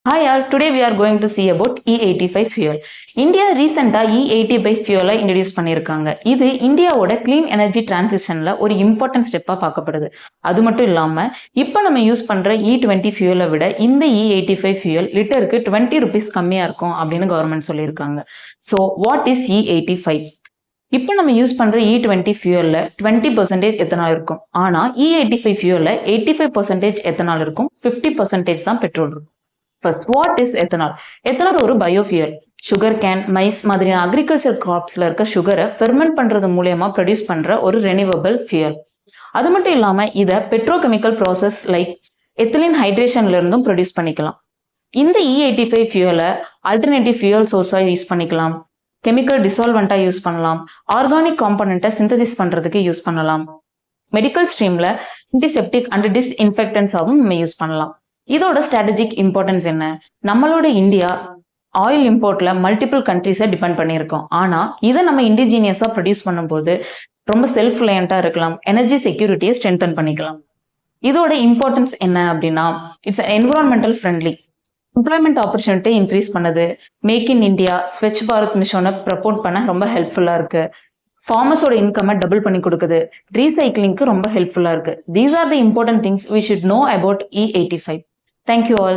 Hi all, today we are going to see about E85 fuel. India recently E85 fuel introduce பண்ணிருக்காங்க. இது இந்தியாவோட clean energy transitionல ஒரு important step பார்க்கப்படுது. அது மட்டும் இல்லாம இப்போ நம்ம யூஸ் பண்ற E20 fuel விட இந்த E85 fuel லிட்டருக்கு 20 rupees கம்மியா இருக்கும் அப்படின்னு கவர்மெண்ட் சொல்லியிருக்காங்க. So what is E85? இப்போ நம்ம யூஸ் பண்ற E20 fuelல 20% எத்தனால் இருக்கும். ஆனா E85 fuelல 85% எத்தனால் இருக்கும், 50% தான் பெட்ரோல் இருக்கும். First, what is ethanol? Ethanol ஒரு பயோஃபியல். சுகர் கேன், மைஸ் மாதிரியான அக்ரிகல்ச்சர் கிராப்ஸ்ல இருக்க சுகரை ஃபெர்மெண்ட் பண்றது மூலயமா ப்ரொடியூஸ் பண்ற ஒரு ரெனியூவபிள் ஃபியூல். அது மட்டும் இல்லாம இதை பெட்ரோகெமிக்கல் ப்ராசஸ் லைக் எத்திலின் ஹைட்ரேஷன்ல இருந்தும் ப்ரொடியூஸ் பண்ணிக்கலாம். இந்த E85 ஃபியூலை ஆல்டர்னேட்டிவ் ஃபியூல் சோர்ஸா யூஸ் பண்ணிக்கலாம், கெமிக்கல் டிசால்வெண்டா யூஸ் பண்ணலாம், ஆர்கானிக் காம்பனண்ட்டை சிந்தசிஸ் பண்றதுக்கு யூஸ் பண்ணலாம், மெடிக்கல் ஸ்ட்ரீம்ல ஆன்டிசெப்டிக் அண்ட் டிஸ்இன்ஃபெக்டன்ஸாகவும் நம்ம யூஸ் பண்ணலாம். இதோட ஸ்ட்ராட்டஜிக் இம்பார்ட்டன்ஸ் என்ன? நம்மளோட இந்தியா ஆயில் இம்போர்ட்ல மல்டிபிள் கண்ட்ரிஸை டிபெண்ட் பண்ணியிருக்கோம். ஆனா இதை நம்ம இண்டிஜீனியஸா ப்ரொடியூஸ் பண்ணும்போது ரொம்ப செல்ஃப் ரிலையண்டா இருக்கலாம், எனர்ஜி செக்யூரிட்டியை ஸ்ட்ரென்தன் பண்ணிக்கலாம். இதோட இம்பார்ட்டன்ஸ் என்ன அப்படின்னா, it's environmental friendly, employment opportunity increase பண்ணுது, make in India, Swachh Bharat மிஷனை ப்ரப்போர்ட் பண்ண ரொம்ப ஹெல்ப்ஃபுல்லா இருக்கு, ஃபார்மர்ஸோட இன்கம்மை டபுள் பண்ணி கொடுக்குது, ரீசைக்ளிங்க்கு ரொம்ப ஹெல்ப்ஃபுல்லா இருக்கு. These are the important things we should know about E85. Thank you all.